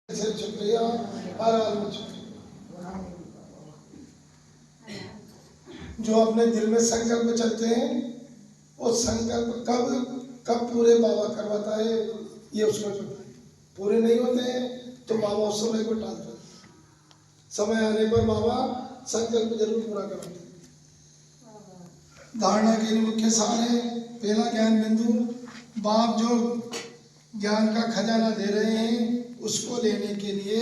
शुक्रिया। जो अपने दिल में संकल्प चलते हैं वो संकल्प कब कब पूरे बाबा करवाता है ये उसको पता है। पूरे नहीं होते हैं तो बाबा उस समय को टालता है, समय आने पर बाबा संकल्प जरूर पूरा करते हैं। धारणा के मुख्य सार है। पहला ज्ञान बिंदु, बाप जो ज्ञान का खजाना दे रहे हैं उसको लेने के लिए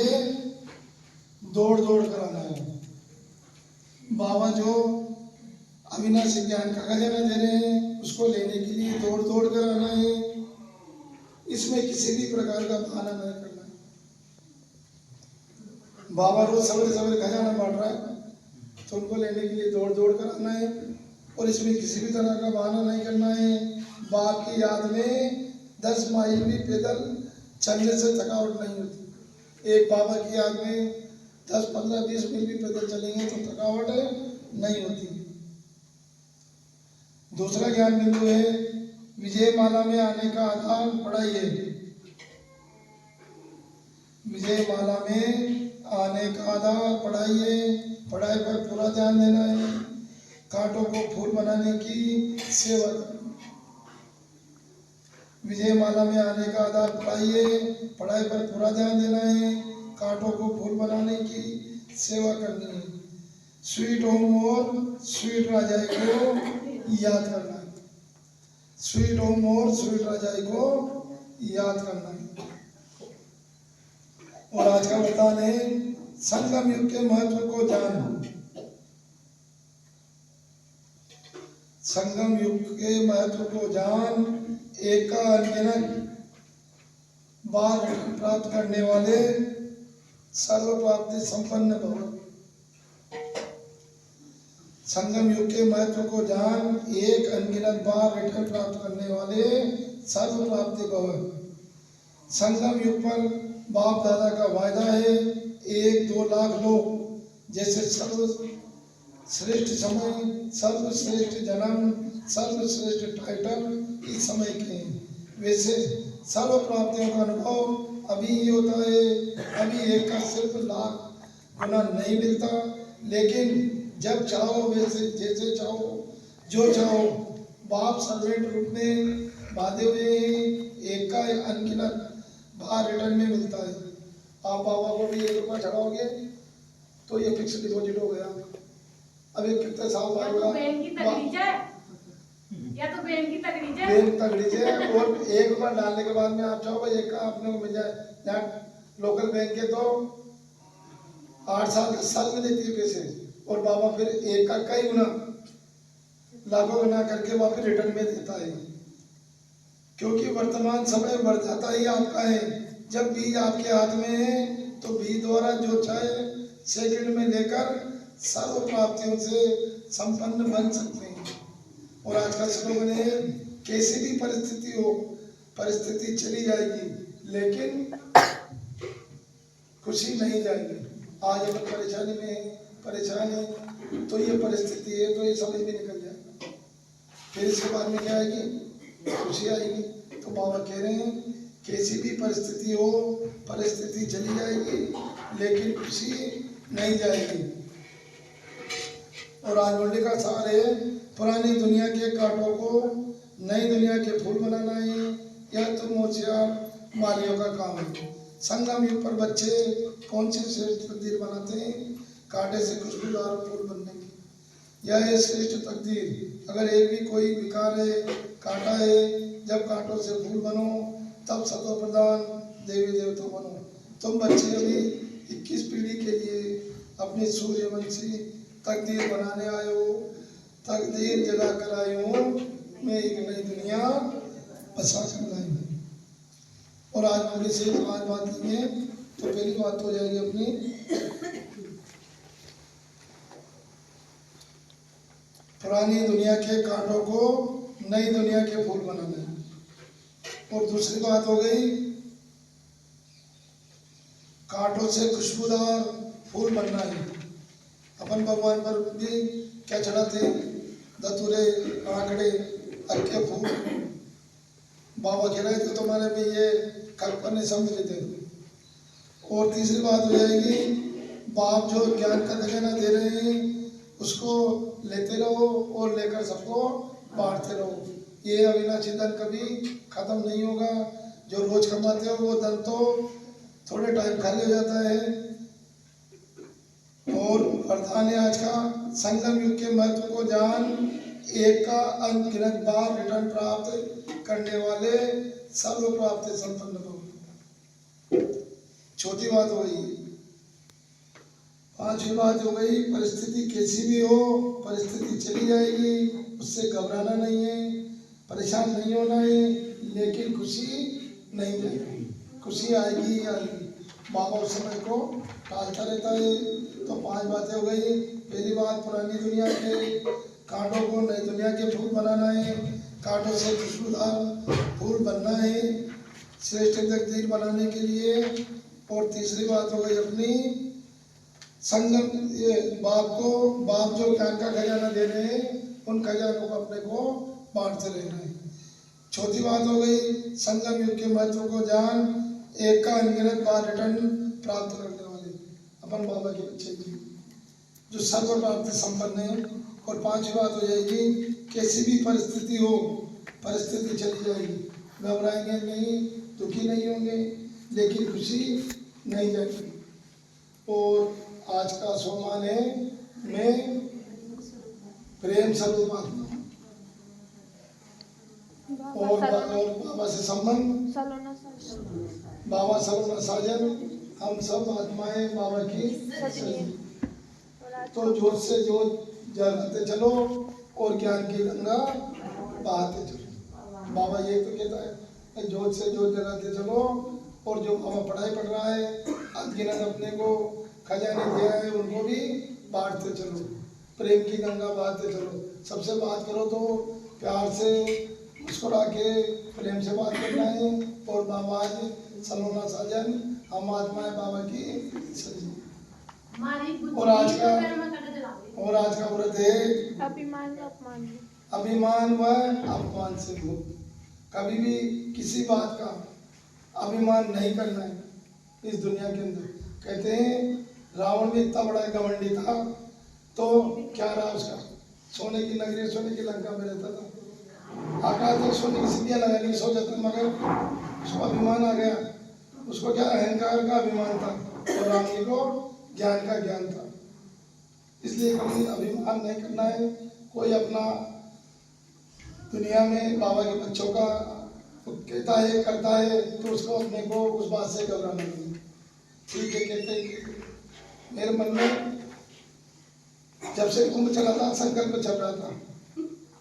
दौड़ दौड़ कर आना है। बाबा जो अविनाशी ज्ञान का खजाना दे रहे हैं उसको लेने के लिए दौड़ दौड़ कर आना है। इसमें किसी भी प्रकार का बहाना नहीं करना है। बाबा रोज सवेरे सवेरे खजाना बांट रहा है तो उनको लेने के लिए दौड़ दौड़ कर आना है और इसमें किसी भी तरह का बहाना नहीं करना है। बाप की याद में 10 माइल भी पैदल चलने से थकावट नहीं होती। एक बाबा की याद में 10, 15, 20 मील भी पैदल चलेंगे तो थकावट नहीं होती। दूसरा ज्ञान बिंदु है, विजय माला में आने का आधार पढ़ाई है। विजय माला में आने का आधार पढ़ाई है। पढ़ाई पर पूरा ध्यान देना है। कांटों को फूल बनाने की सेवा करना। विजय माला में आने का आधार पढ़ाई है। पढ़ाई पर पूरा ध्यान देना है। कांटों को फूल बनाने की सेवा करनी है। स्वीट होम और स्वीट राजाई को याद करना है। स्वीट होम और स्वीट राजाई को याद करना है। और आज का वरदान है, संगम युग के महत्व को जान। संगम युग के महत्व को जान। एक का अनगिनत बार प्राप्त करने वाले सर्व प्राप्ति संपन्न भव। संगम युग के महत्व को जान। एक अनगिनत बार रिटर्न प्राप्त करने वाले सर्व प्राप्ति भव। संगम युग पर बाप दादा का वायदा है, 1-2 लाख लोग जैसे सर्वश्रेष्ठ समय, सर्वश्रेष्ठ जन्म, सर्वश्रेष्ठ टाइटल इस समय के हैं। वैसे सर्व प्राप्तियों का अनुभव अभी ही होता है। अभी एक का सिर्फ लाख गुना नहीं मिलता, लेकिन जब चाहो वैसे जैसे चाहो जो चाहो बाप सर्वेंट रूप में बांधे हुए हैं। एक का अनगिनत बाहर रिटर्न में मिलता है। आप बाबा को भी 1 रुपया चढ़ाओगे तो ये फिक्स डिपॉजिट हो गया। अब ये कितने साल बाद होगा? बैंक की तकलीफ है या तो बैंक की तकलीफ है। बैंक तकलीफ है। और 1 रुपया डालने के बाद में आप चाहोगे 1 का अपने को मिल जाए। यहाँ लोकल बैंक के तो 8 साल 10 साल में देती है पैसे, और बाबा फिर 1 का कई गुना लाखों गुना करके वापस रिटर्न में देता है। क्योंकि वर्तमान समय बढ़ जाता ही आपका है। जब बीज आपके हाथ में है तो बीज द्वारा जो चाहे सेकंड में लेकर सर्व प्राप्तियों से संपन्न बन सकते हैं। और आज का स्लोगन है, कैसी भी परिस्थिति हो, परिस्थिति चली जाएगी लेकिन खुशी नहीं जाएगी। आज अगर परेशानी में परेशान है तो ये परिस्थिति है तो ये समझ में निकल जाएगा। फिर इसके बाद में क्या आएगी? खुशी आएगी। तो बाबा कह रहे हैं, कैसी भी परिस्थिति हो, परिस्थिति चली जाएगी लेकिन खुशी नहीं जाएगी। और आज मंडी का सार है, पुरानी दुनिया के कांटों को नई दुनिया के फूल बनाना है। यह तुम होशियार मालियों का काम है। संगम युग पर बच्चे कौन सी श्रेष्ठ तकदीर बनाते हैं? कांटे से खुशबूदार फूल बनने की। यह है श्रेष्ठ तकदीर। अगर एक भी कोई विकार है, कांटा है, जब कांटों से फूल बनो तब सतो प्रधान देवी देवता बनो। तुम बच्चे अभी 21 पीढ़ी के लिए अपनी सूर्यवंशी तकदीर बनाने आए हो। तकदीर जला कर आए हो। मैं एक नई दुनिया बसा कर लाई हूँ। और आज पूरी से 5 बात लेंगे तो पहली बात हो जाएगी अपनी, पुरानी दुनिया के कांटों को नई दुनिया के फूल बनाना है। और दूसरी बात हो गई, कांटों से खुशबूदार फूल बनना है। अपन भगवान पर भी क्या चढ़ाते? धतूरे, आंकड़े, अक्के फूल। बाबा कह रहे थे तुम्हारे में ये कल्पना समझ लेते। और तीसरी बात हो जाएगी, बाप जो ज्ञान का खजाना दे रहे हैं उसको लेते रहो और लेकर सबको बांटते रहो। ये अविनाशी धन कभी खत्म नहीं होगा। जो रोज कमाते हो वो धन तो थोड़े टाइम खाली हो जाता है। और वरदान है आज का, संगम युग के महत्व को जान, एक का अनगिनत बार रिटर्न प्राप्त करने वाले सर्व प्राप्त संपन्न हो। चौथी बात हो गई। पांचवी बात हो गई, परिस्थिति कैसी भी हो, परिस्थिति चली जाएगी, उससे घबराना नहीं है, परेशान नहीं होना है, लेकिन खुशी नहीं जाएगी, खुशी आएगी ही आएगी। बाबा उस समय को टालता रहता है। तो 5 बातें हो गई। पहली बात, पुरानी दुनिया के कांटों को नई दुनिया के फूल बनाना है, कांटों से खुशबूदार फूल बनना है श्रेष्ठ तकदीर बनाने के लिए। और तीसरी बात हो गई अपनी संगम, ये बाप जो ज्ञान का खजाना दे रहे हैं उन खजानों को अपने को बांटते रहना है। चौथी बात हो गई, संगम युग के महत्व को जान, एक का अनगिनत बार रिटर्न प्राप्त करने वाले अपन बाबा के बच्चे की जो सर्व प्राप्त संपन्न है। और 5वीं बात हो जाएगी, कैसी भी परिस्थिति हो, परिस्थिति चली जाएगी, घबराएंगे नहीं, दुखी नहीं होंगे, लेकिन खुशी नहीं जाएगी। और आज का सोमान है, मैं प्रेम स्वरूप आत्मा और बाबा से संबंध, बाबा सलोना साजन, हम सब आत्माएं बाबा की सजनी। तो जोत से जोत जलाते चलो और ज्ञान की गंगा बहाते चलो। बाबा ये तो कहता है, जोत से जोत जलाते चलो। और जो बाबा पढ़ाई पढ़ रहा है, अनगिनत अपने को खजाने दिया है, उनको भी बांटते चलो, प्रेम की गंगा बहाते चलो। सबसे बात करो तो प्यार से मुस्कुरा के प्रेम से बात करना है। और बाबा आज सलोना साजन, हम आत्माएं बाबा की सजनी। और आज का व्रत है अभिमान व अपमान से मुक्त। कभी भी किसी बात का अभिमान नहीं करना है इस दुनिया के अंदर। कहते हैं रावण भी इतना बड़ा घमंडी था, तो क्या रहा उसका, सोने की नगरी, सोने की लंका में रहता था, आकाश तक सोने की सीढ़ियां लगाने की सोचा था, मगर उसको अभिमान आ गया। उसको क्या अहंकार का अभिमान था, और राम जी को ज्ञान का ज्ञान था। इसलिए कभी अभिमान नहीं करना है। कोई अपना दुनिया में बाबा के बच्चों का कहता है, करता है, तो उसको अपने को उस बात से घबराना नहीं। ठीक है, कहते हैं मेरे मन में जब से कुंभ चला था, संकल्प चल रहा था,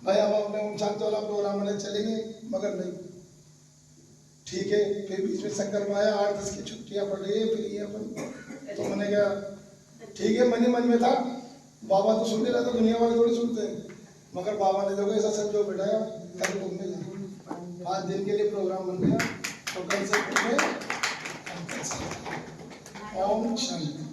भाई अब अपने ओम शांति वाला प्रोग्राम में चलेंगे, मगर नहीं। ठीक है, फिर बीच में संकल्प आया, 8-10 की छुट्टियां पड़ रही है, फिर ये अपन, तो मैंने कहा ठीक है, मन ही मन में था। बाबा तो सुन नहीं रहा था, दुनिया वाले थोड़ी सुनते हैं, मगर बाबा ने देखो ऐसा संजोग बिठाया, कल घूमने जाए। 5 दिन के लिए प्रोग्राम बन गया, तो कल से घूमने। ओम शांति।